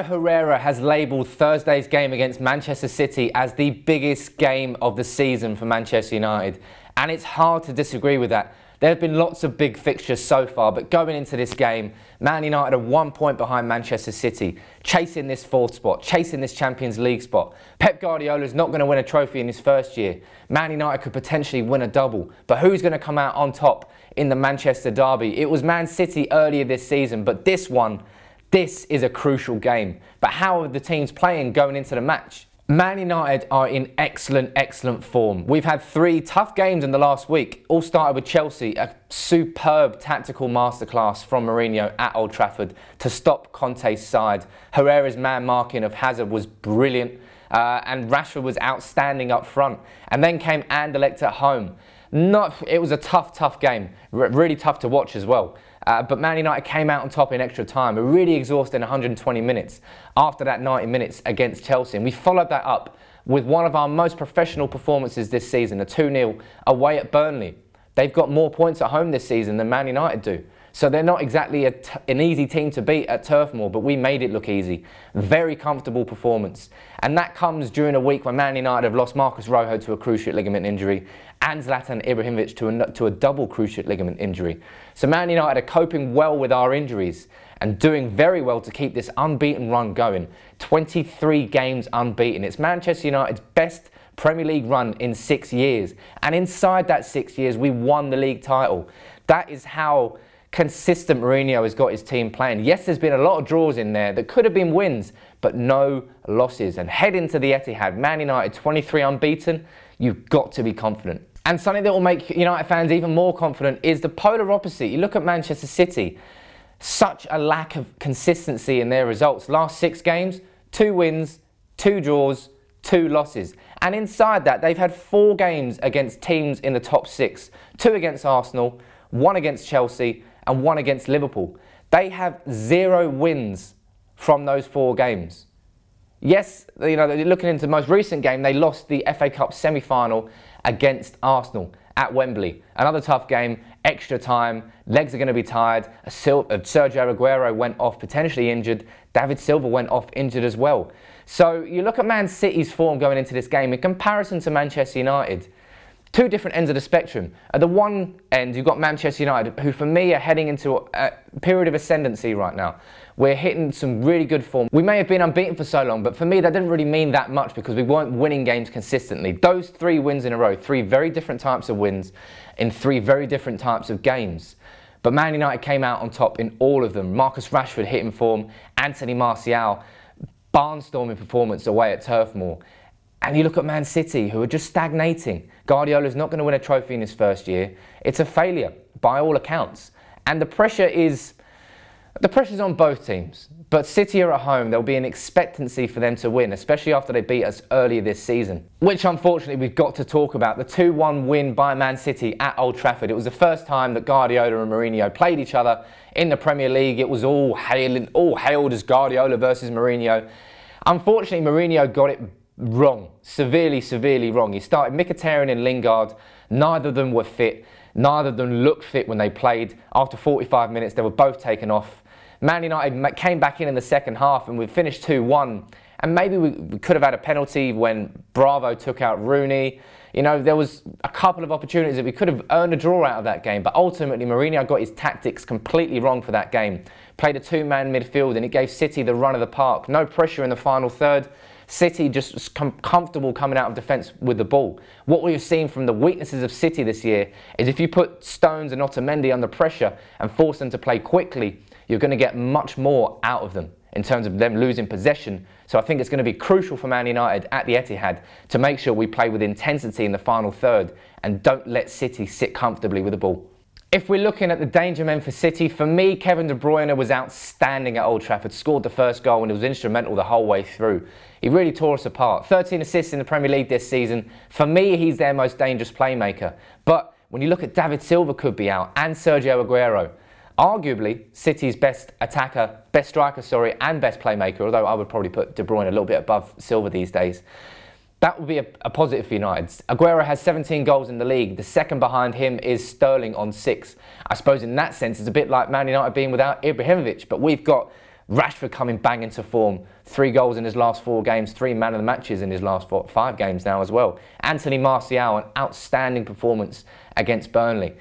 Ander Herrera has labelled Thursday's game against Manchester City as the biggest game of the season for Manchester United. And it's hard to disagree with that. There have been lots of big fixtures so far, but going into this game, Man United are 1 point behind Manchester City, chasing this fourth spot, chasing this Champions League spot. Pep Guardiola is not going to win a trophy in his first year. Man United could potentially win a double, but who's going to come out on top in the Manchester derby? It was Man City earlier this season, but this is a crucial game. But how are the teams playing going into the match? Man United are in excellent form. We've had 3 tough games in the last week. All started with Chelsea, a superb tactical masterclass from Mourinho at Old Trafford to stop Conte's side. Herrera's man marking of Hazard was brilliant, and Rashford was outstanding up front. And then came Anderlecht at home. It was a tough game, really tough to watch as well. But Man United came out on top in extra time. We're really exhausted in 120 minutes after that 90 minutes against Chelsea. And we followed that up with one of our most professional performances this season, a 2-0 away at Burnley. They've got more points at home this season than Man United do. So they're not exactly an easy team to beat at Turf Moor, but we made it look easy. Very comfortable performance. And that comes during a week when Man United have lost Marcus Rojo to a cruciate ligament injury and Zlatan Ibrahimovic to a double cruciate ligament injury. So Man United are coping well with our injuries and doing very well to keep this unbeaten run going. 23 games unbeaten. It's Manchester United's best Premier League run in 6 years. And inside that 6 years, we won the league title. That is how consistent Mourinho has got his team playing. Yes, there's been a lot of draws in there that could have been wins, but no losses. And head into the Etihad, Man United 23 unbeaten, you've got to be confident. And something that will make United fans even more confident is the polar opposite. You look at Manchester City, such a lack of consistency in their results. Last 6 games, 2 wins, 2 draws, 2 losses. And inside that, they've had 4 games against teams in the top 6. 2 against Arsenal, 1 against Chelsea, and 1 against Liverpool. They have 0 wins from those 4 games. Yes, looking into the most recent game, they lost the FA Cup semi-final against Arsenal at Wembley. Another tough game, extra time, legs are going to be tired. Sergio Aguero went off potentially injured. David Silva went off injured as well. So you look at Man City's form going into this game in comparison to Manchester United. 2 different ends of the spectrum. At the one end, you've got Manchester United, who for me are heading into a period of ascendancy right now. We're hitting some really good form. We may have been unbeaten for so long, but for me that didn't really mean that much because we weren't winning games consistently. Those 3 wins in a row, 3 very different types of wins in 3 very different types of games. But Man United came out on top in all of them. Marcus Rashford hitting form, Anthony Martial, barnstorming performance away at Turf Moor. And you look at Man City, who are just stagnating. Guardiola's not going to win a trophy in his first year. It's a failure, by all accounts. And the pressure's on both teams. But City are at home. There'll be an expectancy for them to win, especially after they beat us earlier this season. Which, unfortunately, we've got to talk about. The 2-1 win by Man City at Old Trafford. It was the first time that Guardiola and Mourinho played each other in the Premier League. It was all hailed as Guardiola versus Mourinho. Unfortunately, Mourinho got it wrong, severely wrong. He started Mkhitaryan and Lingard. Neither of them were fit. Neither of them looked fit when they played. After 45 minutes, they were both taken off. Man United came back in the second half and we finished 2-1. And maybe we could have had a penalty when Bravo took out Rooney. There was a couple of opportunities that we could have earned a draw out of that game. But ultimately, Mourinho got his tactics completely wrong for that game. Played a 2-man midfield and it gave City the run of the park. No pressure in the final third. City just comfortable coming out of defence with the ball. What we've seen from the weaknesses of City this year is if you put Stones and Otamendi under pressure and force them to play quickly, you're going to get much more out of them in terms of them losing possession. So I think it's going to be crucial for Man United at the Etihad to make sure we play with intensity in the final third and don't let City sit comfortably with the ball. If we're looking at the danger men for City, for me, Kevin De Bruyne was outstanding at Old Trafford, scored the first goal and he was instrumental the whole way through. He really tore us apart. 13 assists in the Premier League this season. For me, he's their most dangerous playmaker. But when you look at David Silva could be out and Sergio Aguero, arguably City's best striker, and best playmaker, although I would probably put De Bruyne a little bit above Silva these days. That would be a positive for United. Aguero has 17 goals in the league. The second behind him is Sterling on 6. I suppose in that sense, it's a bit like Man United being without Ibrahimovic, but we've got Rashford coming bang into form. 3 goals in his last 4 games, 3 man of the matches in his last 5 games now as well. Anthony Martial, an outstanding performance against Burnley.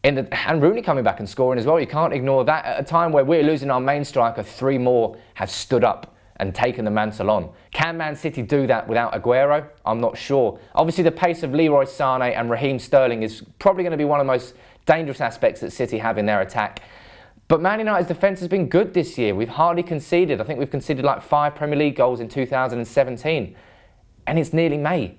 And Rooney coming back and scoring as well. You can't ignore that. At a time where we're losing our main striker, 3 more have stood up and taken the mantle on. Can Man City do that without Aguero? I'm not sure. Obviously, the pace of Leroy Sané and Raheem Sterling is probably going to be one of the most dangerous aspects that City have in their attack. But Man United's defence has been good this year. We've hardly conceded. I think we've conceded like 5 Premier League goals in 2017. And it's nearly May.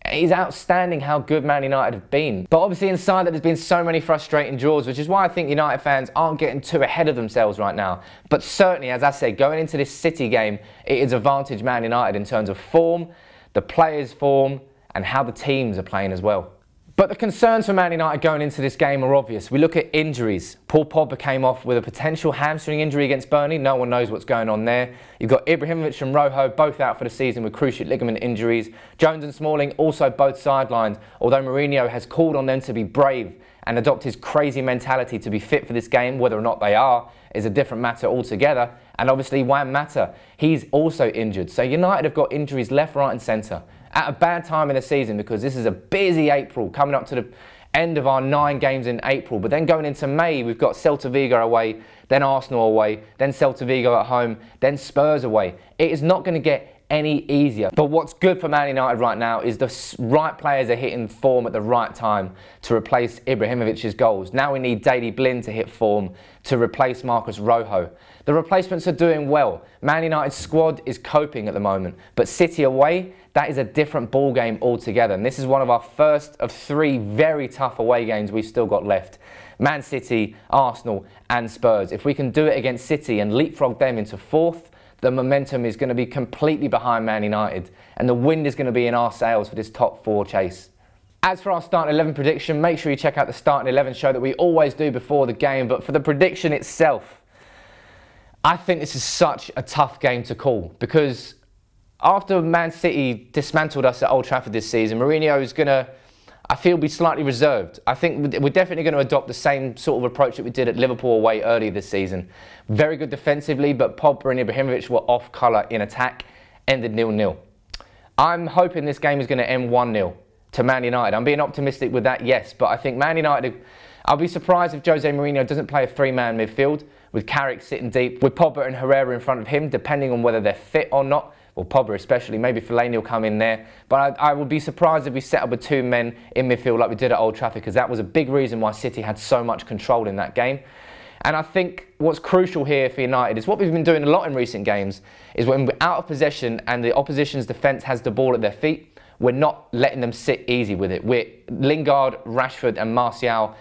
It's outstanding how good Man United have been. But obviously inside that there's been so many frustrating draws, which is why I think United fans aren't getting too ahead of themselves right now. But certainly, as I said, going into this City game, it is advantage Man United in terms of form, the players' form, and how the teams are playing as well. But the concerns for Man United going into this game are obvious. We look at injuries. Paul Pogba came off with a potential hamstring injury against Burnley. No one knows what's going on there. You've got Ibrahimovic and Rojo both out for the season with cruciate ligament injuries. Jones and Smalling also both sidelined, although Mourinho has called on them to be brave and adopt his crazy mentality to be fit for this game. Whether or not they are is a different matter altogether. And obviously Juan Mata, he's also injured. So United have got injuries left, right and centre at a bad time in the season, because this is a busy April coming up to the end of our 9 games in April. But then going into May, we've got Celta Vigo away, then Arsenal away, then Celta Vigo at home, then Spurs away. It is not going to get any easier. But what's good for Man United right now is the right players are hitting form at the right time to replace Ibrahimovic's goals. Now we need Daley Blind to hit form to replace Marcos Rojo. The replacements are doing well. Man United's squad is coping at the moment. But City away, that is a different ball game altogether. And this is one of our first of 3 very tough away games we've still got left. Man City, Arsenal and Spurs. If we can do it against City and leapfrog them into 4th, the momentum is going to be completely behind Man United, and the wind is going to be in our sails for this top 4 chase. As for our starting 11 prediction, make sure you check out the starting 11 show that we always do before the game. But for the prediction itself, I think this is such a tough game to call, because after Man City dismantled us at Old Trafford this season, Mourinho is going to, I feel, be slightly reserved. I think we're definitely going to adopt the same sort of approach that we did at Liverpool away earlier this season. Very good defensively, but Pogba and Ibrahimovic were off colour in attack, ended 0-0. I'm hoping this game is going to end 1-0 to Man United. I'm being optimistic with that, yes, but I think Man United, I'll be surprised if Jose Mourinho doesn't play a 3-man midfield with Carrick sitting deep, with Pogba and Herrera in front of him, depending on whether they're fit or not. Or Pogba especially, maybe Fellaini will come in there. But I would be surprised if we set up with 2 men in midfield like we did at Old Trafford, because that was a big reason why City had so much control in that game. And I think what's crucial here for United is what we've been doing a lot in recent games, is when we're out of possession and the opposition's defence has the ball at their feet, we're not letting them sit easy with it. Lingard, Rashford and Martial,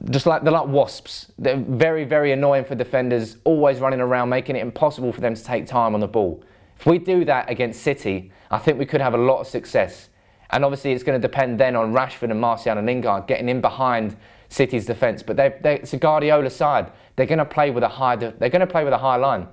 they're like wasps. They're very, very annoying for defenders, always running around, making it impossible for them to take time on the ball. If we do that against City, I think we could have a lot of success. And obviously it's going to depend then on Rashford and Martial and Lingard getting in behind City's defence. But it's a Guardiola side. They're going to play with a high line.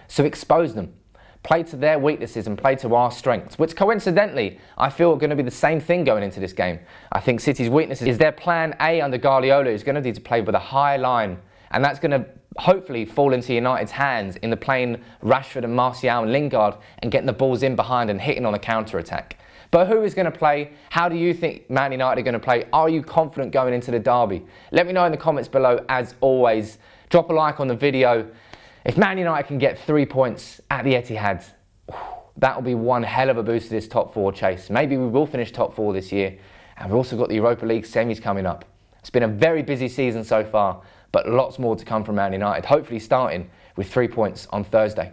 So expose them. Play to their weaknesses and play to our strengths, which coincidentally, I feel are going to be the same thing going into this game. I think City's weaknesses is their plan A under Guardiola is going to need to play with a high line. And that's going to hopefully fall into United's hands in the playing Rashford and Martial and Lingard and getting the balls in behind and hitting on a counter-attack. But who is going to play? How do you think Man United are going to play? Are you confident going into the derby? Let me know in the comments below, as always. Drop a like on the video. If Man United can get 3 points at the Etihad, that will be one hell of a boost to this top 4 chase. Maybe we will finish top 4 this year. And we've also got the Europa League semis coming up. It's been a very busy season so far, but lots more to come from Man United, hopefully starting with 3 points on Thursday.